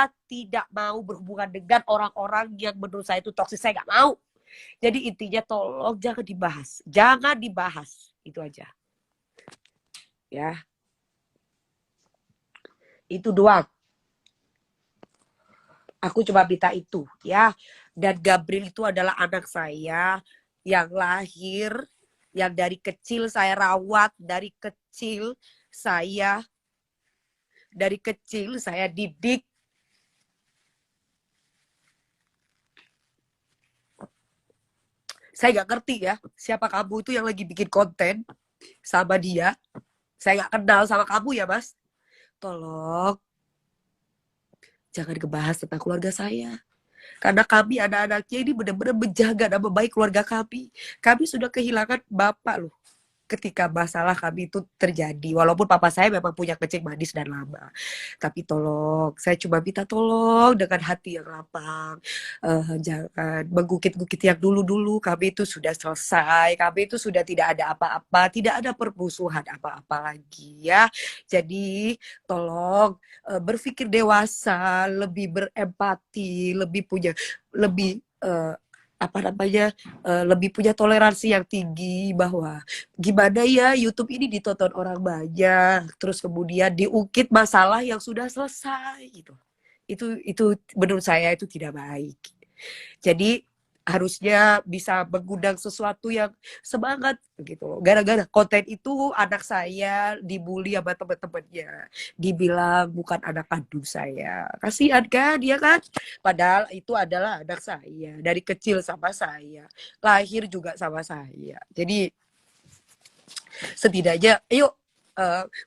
saya tidak mau berhubungan dengan orang-orang yang menurut saya itu toksik. Saya nggak mau. Jadi intinya tolong jangan dibahas. Jangan dibahas. Itu aja. Ya. Itu doang. Aku cuma minta itu ya. Dan Gabriel itu adalah anak saya yang lahir, yang dari kecil saya rawat, dari kecil saya didik. Saya nggak ngerti ya siapa kamu itu yang lagi bikin konten sama dia. Saya nggak kenal sama kamu ya Mas. Tolong jangan ngebahas tentang keluarga saya. Karena kami anak-anaknya ini benar-benar menjaga nama baik keluarga kami. Kami sudah kehilangan bapak loh ketika masalah kami itu terjadi. Walaupun papa saya memang punya kencing manis dan lama. Tapi tolong, saya cuma minta tolong dengan hati yang lapang. Jangan menggukit-gukit yang dulu-dulu. Kami itu sudah selesai. Kami itu sudah tidak ada apa-apa. Tidak ada permusuhan apa-apa lagi ya. Jadi tolong berpikir dewasa, lebih berempati, lebih apa namanya lebih punya toleransi yang tinggi bahwa gimana ya YouTube ini ditonton orang banyak, terus kemudian diungkit masalah yang sudah selesai gitu. Itu menurut saya itu tidak baik. Jadi harusnya bisa mengundang sesuatu yang semangat gitu loh. Gara-gara konten itu anak saya dibully sama teman-temannya. Dibilang bukan anak kandung saya. Kasihan kan dia kan? Padahal itu adalah anak saya. Dari kecil sama saya. Lahir juga sama saya. Jadi setidaknya yuk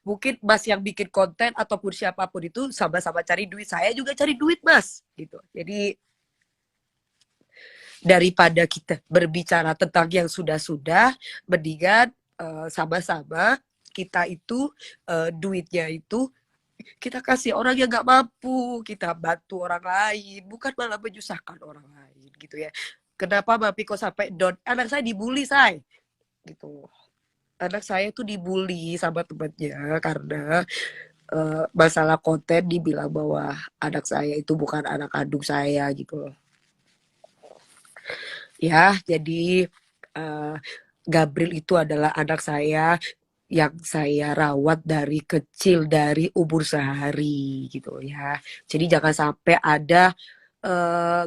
mungkin Mas yang bikin konten ataupun siapapun itu sama-sama cari duit. Saya juga cari duit Mas. Gitu. Jadi daripada kita berbicara tentang yang sudah-sudah, mendingan sama-sama kita itu duitnya itu kita kasih orang yang nggak mampu, kita bantu orang lain, bukan malah menyusahkan orang lain gitu ya. Kenapa Mbak Piko sampai anak saya dibully say gitu. Anak saya tuh dibully sama temannya karena masalah konten dibilang bahwa anak saya itu bukan anak kandung saya gitu loh. Ya, jadi Gabriel itu adalah anak saya yang saya rawat dari kecil, dari umur sehari gitu ya. Jadi jangan sampai ada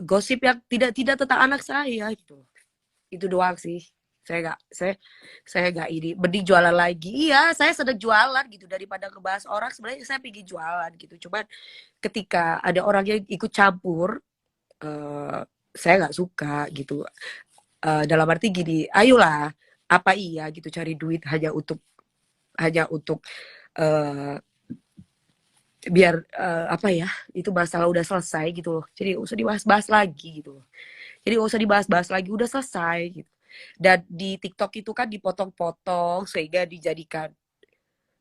gosip yang tidak tentang anak saya gitu. Itu doang sih. Saya nggak ini mending jualan lagi. Iya, saya sedang jualan gitu daripada ngebahas orang. Sebenarnya saya pengen jualan gitu. Cuman ketika ada orang yang ikut campur, saya nggak suka gitu. Dalam arti gini, ayolah, apa iya gitu cari duit hanya untuk biar apa ya, itu masalah udah selesai gitu loh. Jadi nggak usah dibahas-bahas lagi gitu loh. Jadi nggak usah dibahas-bahas lagi, udah selesai gitu. Dan di TikTok itu kan dipotong-potong sehingga dijadikan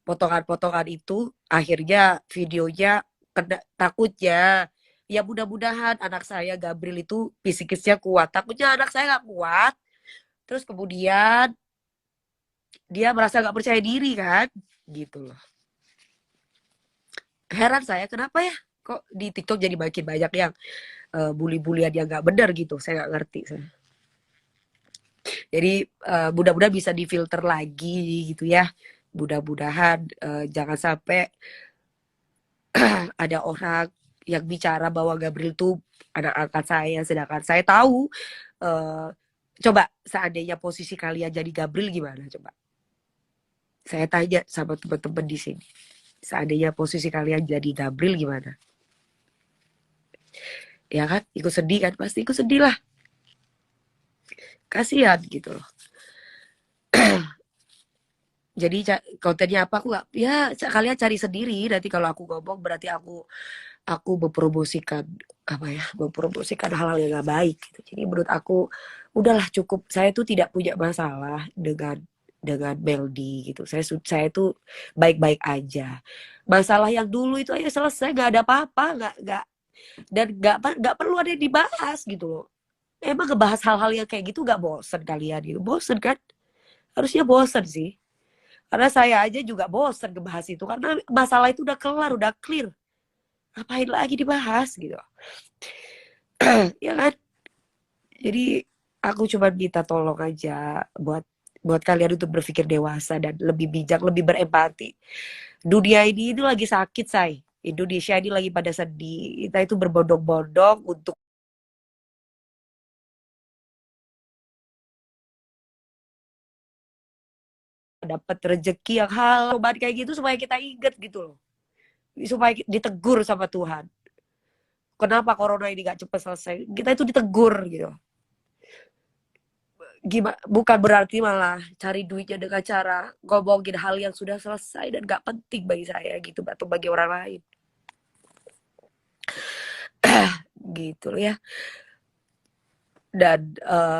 potongan-potongan itu akhirnya videonya kena, takutnya ya mudah-mudahan anak saya Gabriel itu fisikisnya kuat. Takutnya anak saya nggak kuat, terus kemudian dia merasa nggak percaya diri kan, gitu loh. Heran saya kenapa ya kok di TikTok jadi makin banyak yang bully-bulian yang nggak benar gitu. Saya nggak ngerti saya. Jadi mudah-mudahan bisa difilter lagi gitu ya. Mudah-mudahan jangan sampai ada orang yang bicara bahwa Gabriel tuh anak angkat saya, sedangkan saya tahu. Coba seandainya posisi kalian jadi Gabriel gimana coba? Saya tanya sama teman-teman di sini. Seandainya posisi kalian jadi Gabriel gimana? Ya kan, ikut sedih kan, pasti ikut sedih lah. Kasihan gitu loh. Jadi kontennya apa aku nggak, ya kalian cari sendiri. Nanti kalau aku ngomong berarti aku mempromosikan apa ya, mempromosikan hal-hal yang gak baik gitu. Jadi menurut aku udahlah cukup. Saya tuh tidak punya masalah dengan Meldi gitu. Saya tuh baik-baik aja. Masalah yang dulu itu aja selesai, nggak ada apa-apa, nggak dan nggak perlu ada yang dibahas gitu loh. Emang ngebahas hal-hal yang kayak gitu nggak bosen kalian gitu? Bosen kan? Harusnya bosen sih. Karena saya aja juga bosen ngebahas itu karena masalah itu udah kelar, udah clear. ngapain lagi dibahas gitu. Ya kan? Jadi aku cuma minta tolong aja buat kalian untuk berpikir dewasa dan lebih bijak, lebih berempati. Dunia ini lagi sakit, say. Indonesia ini lagi pada sedih. Kita itu berbondong-bondong untuk dapat rezeki yang halal, kayak gitu supaya kita ingat gitu loh. Supaya ditegur sama Tuhan. Kenapa corona ini gak cepat selesai? Kita itu ditegur gitu. Gimana? Bukan berarti malah cari duitnya dengan cara ngomongin hal yang sudah selesai dan gak penting bagi saya gitu, atau bagi orang lain. Gitu ya. Dan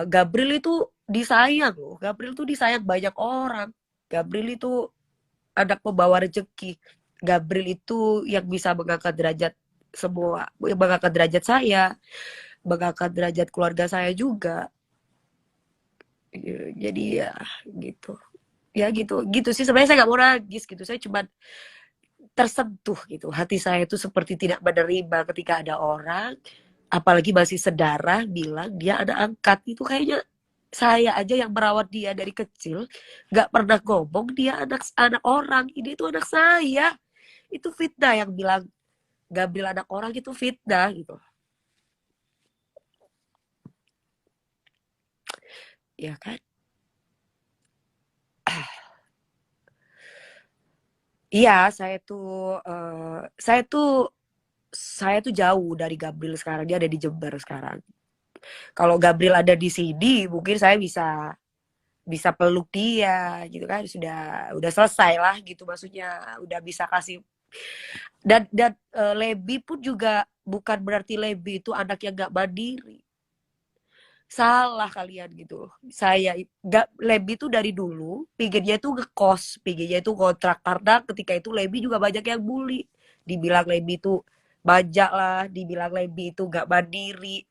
Gabriel itu disayang loh. Gabriel itu disayang banyak orang. Gabriel itu anak pembawa rezeki. Gabriel itu yang bisa mengangkat derajat semua, mengangkat derajat saya, mengangkat derajat keluarga saya juga. Jadi ya gitu. Ya gitu sih, sebenarnya saya nggak mau nangis gitu, saya cuma tersentuh gitu, hati saya itu seperti tidak menerima ketika ada orang, apalagi masih sedarah, bilang dia anak angkat. Itu kayaknya saya aja yang merawat dia dari kecil nggak pernah ngomong dia anak orang, ini itu anak saya. Itu fitnah, yang bilang Gabriel anak orang itu fitnah gitu, ya kan. Iya, saya tuh jauh dari Gabriel sekarang. Dia ada di Jember sekarang. Kalau Gabriel ada di sini, mungkin saya bisa bisa peluk dia gitu kan. Udah selesai lah gitu, maksudnya udah bisa kasih. Dan Lebi pun juga bukan berarti Lebi itu anak yang nggak mandiri. Salah kalian gitu. Saya nggak, Lebi tuh dari dulu pinginnya itu ngekos, pinginnya itu kontrak, karena ketika itu Lebi juga banyak yang bully. Dibilang Lebi itu bajak lah, dibilang Lebi itu nggak mandiri.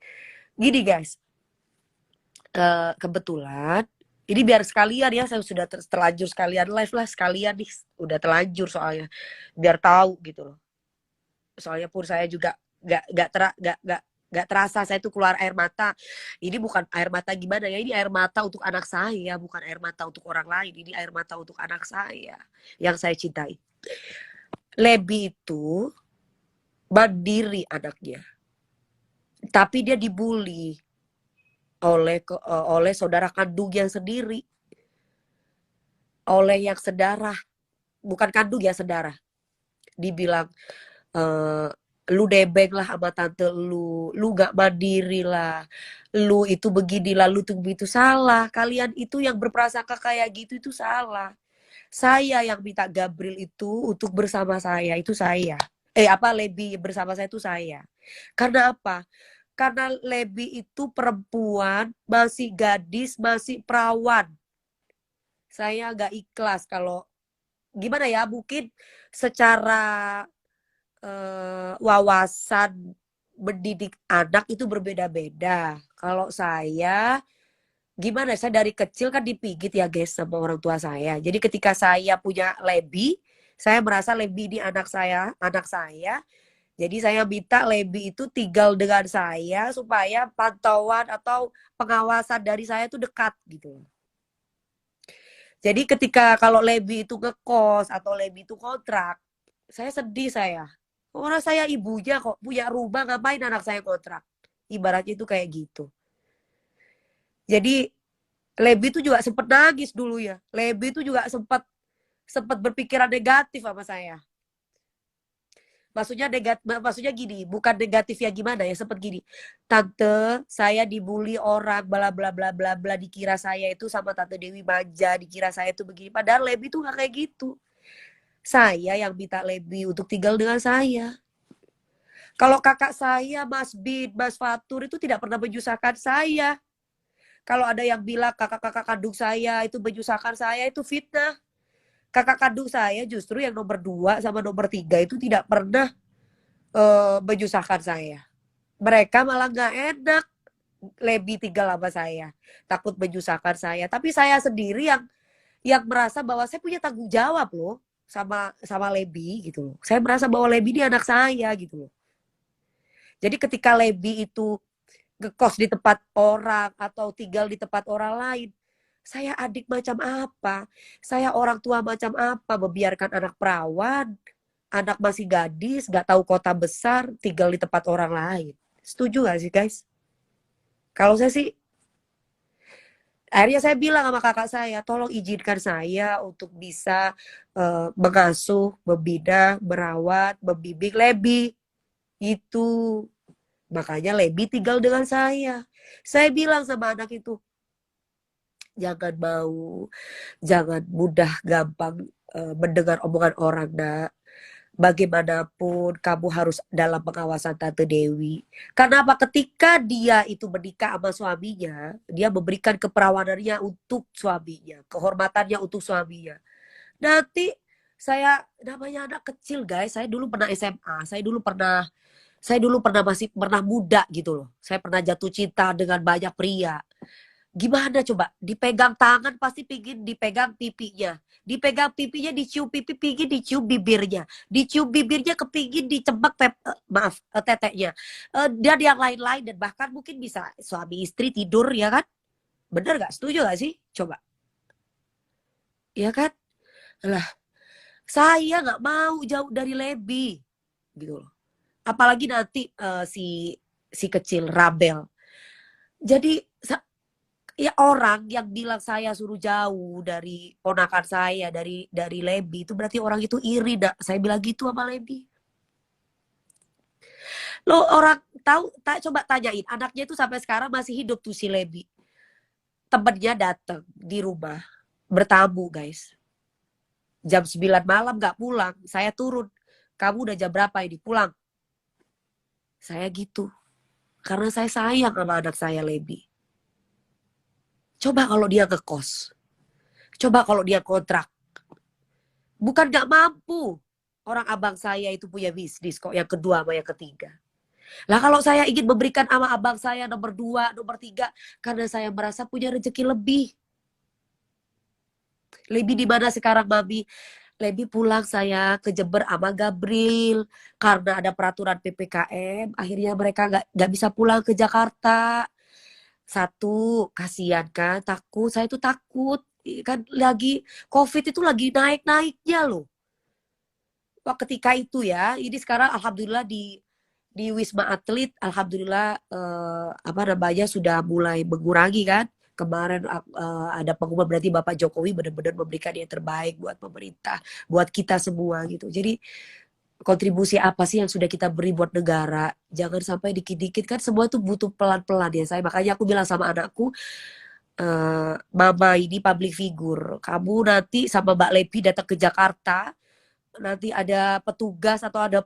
Gini guys, kebetulan ini biar sekalian ya, saya sudah terlanjur sekalian live lah, sekalian nih, udah terlanjur soalnya, biar tahu gitu loh. Soalnya pun saya juga nggak terasa saya tuh keluar air mata. Ini bukan air mata gimana ya, ini air mata untuk anak saya, bukan air mata untuk orang lain. Ini air mata untuk anak saya yang saya cintai. Lebi itu mandiri anaknya, tapi dia dibully oleh saudara kandungnya sendiri, oleh yang sedarah, bukan kandung ya, sedarah. Dibilang eh, lu nebeng lah sama tante lu gak mandiri lah, lu itu beginilah, lu tuh begitu. Salah, kalian itu yang berprasangka kayak gitu itu salah. Saya yang minta Gabriel itu untuk bersama saya, itu saya. Lebi bersama saya itu saya. Karena apa? Karena Lebi itu perempuan, masih gadis, masih perawan. Saya gak ikhlas kalau gimana ya, mungkin secara wawasan mendidik anak itu berbeda-beda. Kalau saya gimana, saya dari kecil kan dipigit ya guys sama orang tua saya. Jadi ketika saya punya Lebi, saya merasa Lebi ini anak saya, anak saya. Jadi saya minta Lebi itu tinggal dengan saya supaya pantauan atau pengawasan dari saya itu dekat gitu. Jadi ketika kalau Lebi itu ngekos atau Lebi itu kontrak, saya sedih saya. Orang saya ibunya kok, punya rumah, ngapain anak saya kontrak? Ibaratnya itu kayak gitu. Jadi Lebi itu juga sempat nangis dulu ya. Lebi itu juga sempat berpikiran negatif sama saya. Maksudnya gini, bukan negatif ya gimana ya, sempat gini. Tante, saya dibully orang, bla bla bla bla bla, dikira saya itu sama Tante Dewi manja, dikira saya itu begini. Padahal Lebi itu nggak kayak gitu. Saya yang minta Lebi untuk tinggal dengan saya. Kalau kakak saya, Mas Bin, Mas Fatur itu tidak pernah menyusahkan saya. Kalau ada yang bilang kakak-kakak kandung saya itu menyusahkan saya, itu fitnah. Kakak kandung saya justru yang nomor 2 sama nomor 3 itu tidak pernah menyusahkan saya. Mereka malah nggak enak lebih tinggal sama saya. Takut menyusahkan saya. Tapi saya sendiri yang merasa bahwa saya punya tanggung jawab loh sama sama Lebi gitu loh. Saya merasa bahwa Lebi ini anak saya gitu loh. Jadi ketika Lebi itu ngekos di tempat orang atau tinggal di tempat orang lain, saya adik macam apa? Saya orang tua macam apa? Membiarkan anak perawan, anak masih gadis, gak tahu kota besar, tinggal di tempat orang lain. Setuju gak sih guys? Kalau saya sih, akhirnya saya bilang sama kakak saya, tolong izinkan saya untuk bisa mengasuh, membina, merawat, membimbing Lebi. Itu. Makanya Lebi tinggal dengan saya. Saya bilang sama anak itu, jangan mau, jangan mudah gampang mendengar omongan orang, nak. Bagaimanapun kamu harus dalam pengawasan Tante Dewi. Karena apa? Ketika dia itu menikah sama suaminya, dia memberikan keperawanannya untuk suaminya, kehormatannya untuk suaminya. Nanti saya, namanya anak kecil guys, saya dulu pernah SMA, saya dulu pernah masih pernah muda gitu loh. Saya pernah jatuh cinta dengan banyak pria. Gimana coba? Dipegang tangan pasti pingin dipegang pipinya. Dipegang pipinya, dicium pipi, pingin dicium bibirnya. Dicium bibirnya, kepingin dicebak teteknya. Dan yang lain-lain. Dan bahkan mungkin bisa suami istri tidur, ya kan? Bener gak? Setuju gak sih? Coba. Ya kan? Lah, saya gak mau jauh dari Lebi. Gitu loh. Apalagi nanti si kecil Rabel. Jadi ya orang yang bilang saya suruh jauh dari ponakan saya, dari Lebi, itu berarti orang itu iri, dak. Saya bilang gitu sama Lebi. Lo orang tahu, coba tanyain, anaknya itu sampai sekarang masih hidup tuh si Lebi. Temennya datang di rumah, bertamu guys. Jam 9 malam gak pulang, saya turun. Kamu udah jam berapa ini? Pulang. Saya gitu. Karena saya sayang sama anak saya Lebi. Coba kalau dia ngekos. Coba kalau dia kontrak. Bukan gak mampu. Orang abang saya itu punya bisnis kok. Yang kedua sama yang ketiga. Lah kalau saya ingin memberikan sama abang saya nomor 2, nomor 3. Karena saya merasa punya rezeki lebih. Lebih di mana sekarang Mami? Lebih pulang saya ke Jember sama Gabriel. Karena ada peraturan PPKM. Akhirnya mereka gak bisa pulang ke Jakarta. Satu, kasihan kan, takut. Saya tuh takut. Kan lagi, COVID itu lagi naik-naiknya loh. Wah, ketika itu ya, ini sekarang alhamdulillah di Wisma Atlet, alhamdulillah apa namanya sudah mulai mengurangi kan. Kemarin ada pengumuman, berarti Bapak Jokowi benar-benar memberikan yang terbaik buat pemerintah, buat kita semua gitu. Jadi kontribusi apa sih yang sudah kita beri buat negara? Jangan sampai dikit-dikit, kan semua tuh butuh pelan-pelan ya saya. Makanya aku bilang sama anakku, Mama ini public figure. Kamu nanti sama Mbak Lepi datang ke Jakarta, nanti ada petugas atau ada